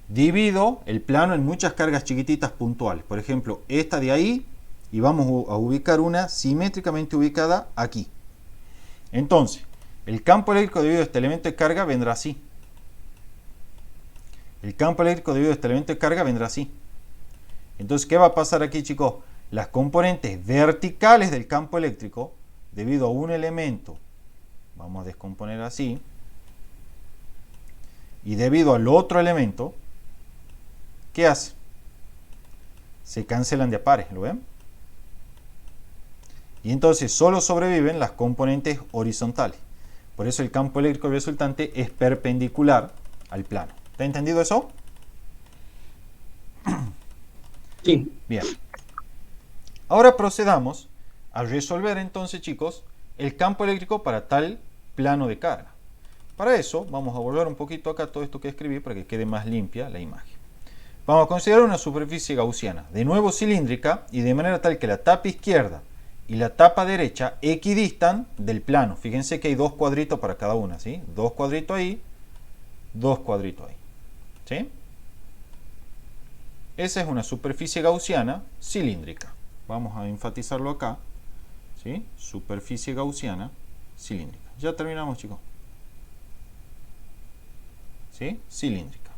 divido el plano en muchas cargas chiquititas puntuales. Por ejemplo, esta de ahí, y vamos a ubicar una simétricamente ubicada aquí. Entonces, el campo eléctrico debido a este elemento de carga vendrá así. El campo eléctrico debido a este elemento de carga vendrá así. Entonces, ¿qué va a pasar aquí, chicos? Las componentes verticales del campo eléctrico, debido a un elemento, vamos a descomponer así, y debido al otro elemento, ¿qué hace? Se cancelan de a pares, ¿lo ven? Y entonces solo sobreviven las componentes horizontales. Por eso el campo eléctrico resultante es perpendicular al plano. ¿Está entendido eso? Sí. Bien. Ahora procedamos a resolver entonces, chicos, el campo eléctrico para tal plano de carga. Para eso vamos a volver un poquito acá todo esto que escribí para que quede más limpia la imagen. Vamos a considerar una superficie gaussiana, de nuevo cilíndrica, y de manera tal que la tapa izquierda y la tapa derecha equidistan del plano. Fíjense que hay dos cuadritos para cada una, ¿sí? Dos cuadritos ahí, dos cuadritos ahí, ¿sí? Esa es una superficie gaussiana cilíndrica. Vamos a enfatizarlo acá, ¿sí? Superficie gaussiana cilíndrica. Ya terminamos, chicos. ¿Sí? Cilíndrica.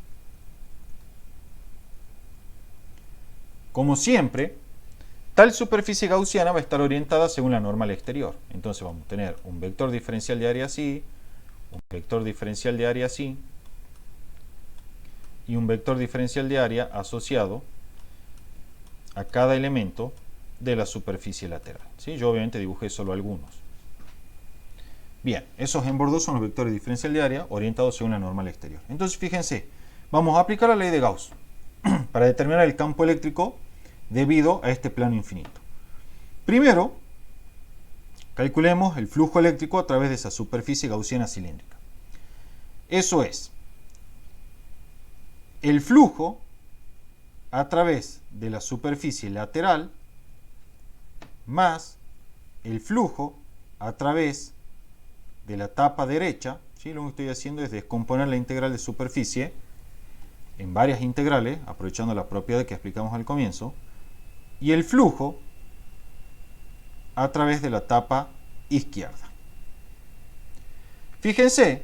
Como siempre, tal superficie gaussiana va a estar orientada según la normal exterior. Entonces vamos a tener un vector diferencial de área así, un vector diferencial de área así, y un vector diferencial de área asociado a cada elemento de la superficie lateral, ¿sí? Yo obviamente dibujé solo algunos. Bien, esos en bordeaux son los vectores diferencial de área orientados según la normal exterior. Entonces fíjense, vamos a aplicar la ley de Gauss para determinar el campo eléctrico debido a este plano infinito. Primero, calculemos el flujo eléctrico a través de esa superficie gaussiana cilíndrica. Eso es, el flujo a través de la superficie lateral más el flujo a través de la tapa derecha, ¿sí? Lo que estoy haciendo es descomponer la integral de superficie en varias integrales, aprovechando la propiedad que explicamos al comienzo, y el flujo a través de la tapa izquierda. Fíjense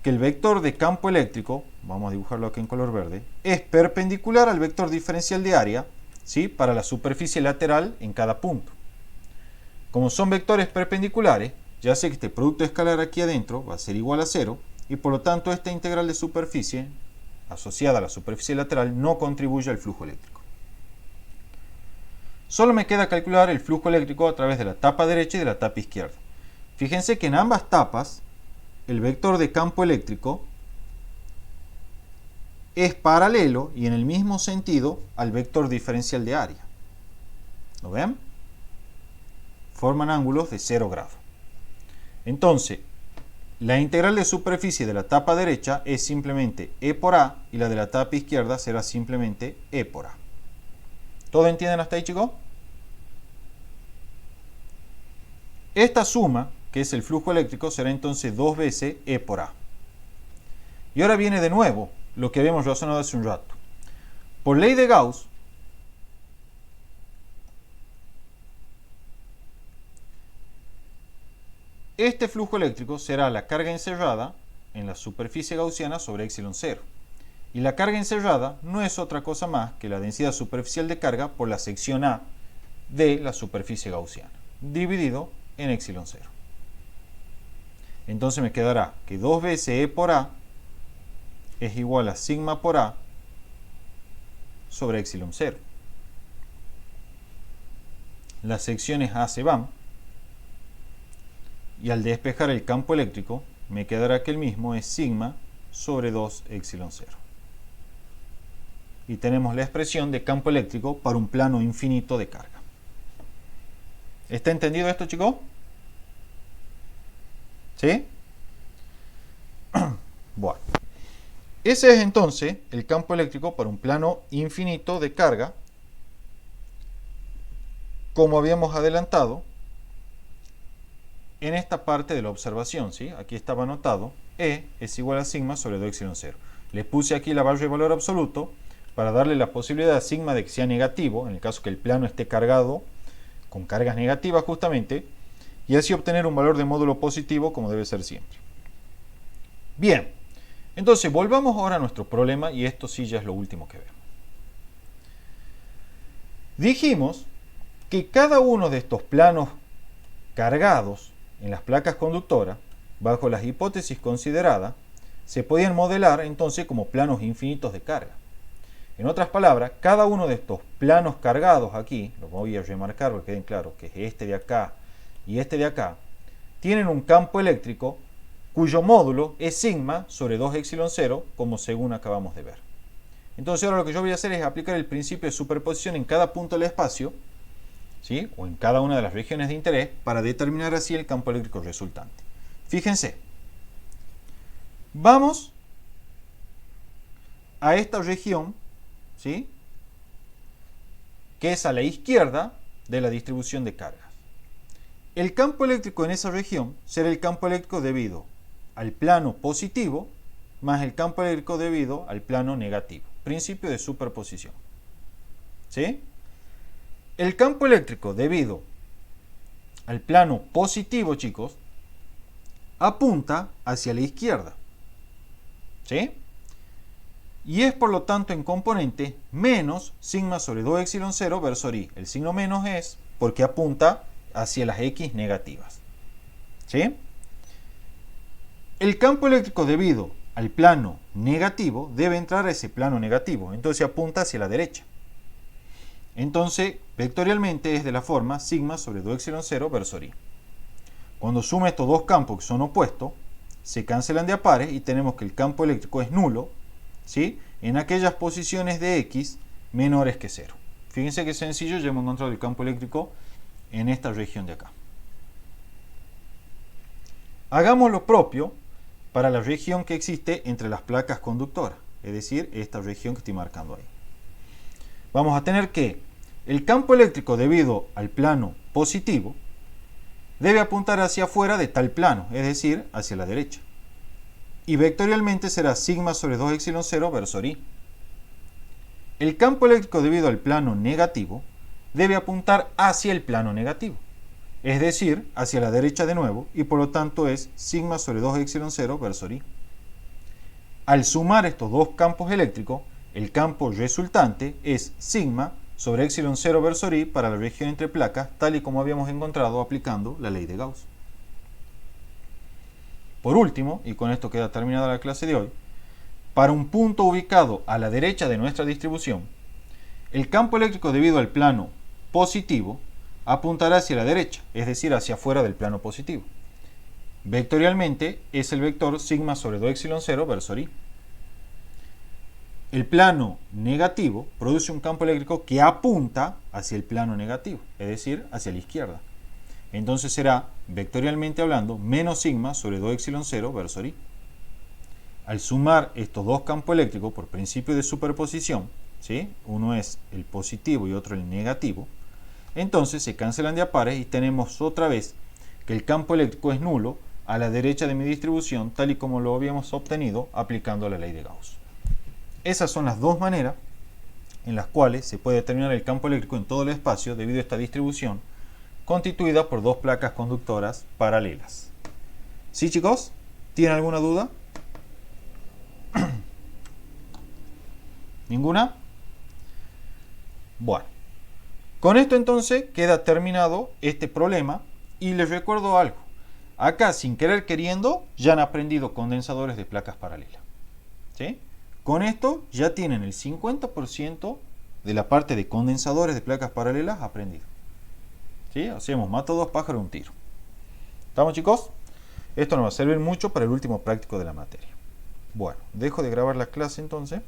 que el vector de campo eléctrico, vamos a dibujarlo aquí en color verde, es perpendicular al vector diferencial de área, ¿sí?, para la superficie lateral en cada punto. Como son vectores perpendiculares, ya sé que este producto escalar aquí adentro va a ser igual a 0 y por lo tanto esta integral de superficie asociada a la superficie lateral no contribuye al flujo eléctrico. Solo me queda calcular el flujo eléctrico a través de la tapa derecha y de la tapa izquierda. Fíjense que en ambas tapas el vector de campo eléctrico es paralelo y en el mismo sentido al vector diferencial de área. ¿Lo ven? Forman ángulos de 0 grado. Entonces, la integral de superficie de la tapa derecha es simplemente E por A y la de la tapa izquierda será simplemente E por A. ¿Todo entienden hasta ahí, chicos? Esta suma, que es el flujo eléctrico, será entonces 2 veces E por A. Y ahora viene de nuevo lo que habíamos razonado hace un rato. Por ley de Gauss, este flujo eléctrico será la carga encerrada en la superficie gaussiana sobre epsilon 0. Y la carga encerrada no es otra cosa más que la densidad superficial de carga por la sección A de la superficie gaussiana, dividido en epsilon 0. Entonces me quedará que 2 veces E por A es igual a sigma por A sobre epsilon 0. Las secciones A se van y al despejar el campo eléctrico me quedará que el mismo es sigma sobre 2 epsilon 0. Y tenemos la expresión de campo eléctrico para un plano infinito de carga. ¿Está entendido esto, chicos? ¿Sí? Bueno. Ese es entonces el campo eléctrico para un plano infinito de carga. Como habíamos adelantado en esta parte de la observación, ¿sí? Aquí estaba anotado, E es igual a sigma sobre 2 epsilon 0. Le puse aquí la barra de valor absoluto para darle la posibilidad a sigma de que sea negativo, en el caso que el plano esté cargado con cargas negativas justamente, y así obtener un valor de módulo positivo como debe ser siempre. Bien, entonces volvamos ahora a nuestro problema y esto sí ya es lo último que vemos. Dijimos que cada uno de estos planos cargados en las placas conductoras, bajo las hipótesis consideradas, se podían modelar entonces como planos infinitos de carga. En otras palabras, cada uno de estos planos cargados aquí, lo voy a remarcar para que queden claros, que es este de acá y este de acá, tienen un campo eléctrico cuyo módulo es sigma sobre 2 epsilon 0, como según acabamos de ver. Entonces ahora lo que yo voy a hacer es aplicar el principio de superposición en cada punto del espacio, ¿sí?, o en cada una de las regiones de interés, para determinar así el campo eléctrico resultante. Fíjense, vamos a esta región, ¿sí?, que es a la izquierda de la distribución de cargas. El campo eléctrico en esa región será el campo eléctrico debido al plano positivo más el campo eléctrico debido al plano negativo. Principio de superposición. ¿Sí? El campo eléctrico debido al plano positivo, chicos, apunta hacia la izquierda. ¿Sí? Y es por lo tanto en componente menos sigma sobre 2 epsilon 0 versus i. El signo menos es porque apunta hacia las x negativas. ¿Sí? El campo eléctrico debido al plano negativo debe entrar a ese plano negativo, entonces apunta hacia la derecha. Entonces, vectorialmente es de la forma sigma sobre 2 epsilon 0 versus i. Cuando sumo estos dos campos que son opuestos, se cancelan de a pares y tenemos que el campo eléctrico es nulo, ¿sí?, en aquellas posiciones de x menores que 0. Fíjense que sencillo, ya hemos encontrado el campo eléctrico en esta región de acá. Hagamos lo propio para la región que existe entre las placas conductoras, es decir, esta región que estoy marcando ahí. Vamos a tener que el campo eléctrico debido al plano positivo debe apuntar hacia afuera de tal plano, es decir, hacia la derecha. Y vectorialmente será sigma sobre 2 epsilon 0 versus i. El campo eléctrico debido al plano negativo debe apuntar hacia el plano negativo. es decir, hacia la derecha de nuevo, y por lo tanto es sigma sobre 2 epsilon 0 versor I. Al sumar estos dos campos eléctricos, el campo resultante es sigma sobre epsilon 0 versor I para la región entre placas, tal y como habíamos encontrado aplicando la ley de Gauss. Por último, y con esto queda terminada la clase de hoy, para un punto ubicado a la derecha de nuestra distribución, el campo eléctrico debido al plano positivo apuntará hacia la derecha, es decir, hacia afuera del plano positivo. Vectorialmente es el vector sigma sobre 2 epsilon 0 versor I. El plano negativo produce un campo eléctrico que apunta hacia el plano negativo, es decir, hacia la izquierda. Entonces será, vectorialmente hablando, menos sigma sobre 2 epsilon 0 versor I. Al sumar estos dos campos eléctricos por principio de superposición, ¿sí? Uno es el positivo y otro el negativo, entonces se cancelan de a pares y tenemos otra vez que el campo eléctrico es nulo a la derecha de mi distribución, tal y como lo habíamos obtenido aplicando la ley de Gauss. Esas son las dos maneras en las cuales se puede determinar el campo eléctrico en todo el espacio debido a esta distribución constituida por dos placas conductoras paralelas. ¿Sí, chicos? ¿Tienen alguna duda? ¿Ninguna? Bueno, con esto entonces queda terminado este problema y les recuerdo algo. Acá, sin querer queriendo, ya han aprendido condensadores de placas paralelas. ¿Sí? Con esto ya tienen el 50% de la parte de condensadores de placas paralelas aprendido. ¿Sí? Hacemos mato dos pájaros de un tiro. ¿Estamos, chicos? Esto nos va a servir mucho para el último práctico de la materia. Bueno, dejo de grabar la clase entonces.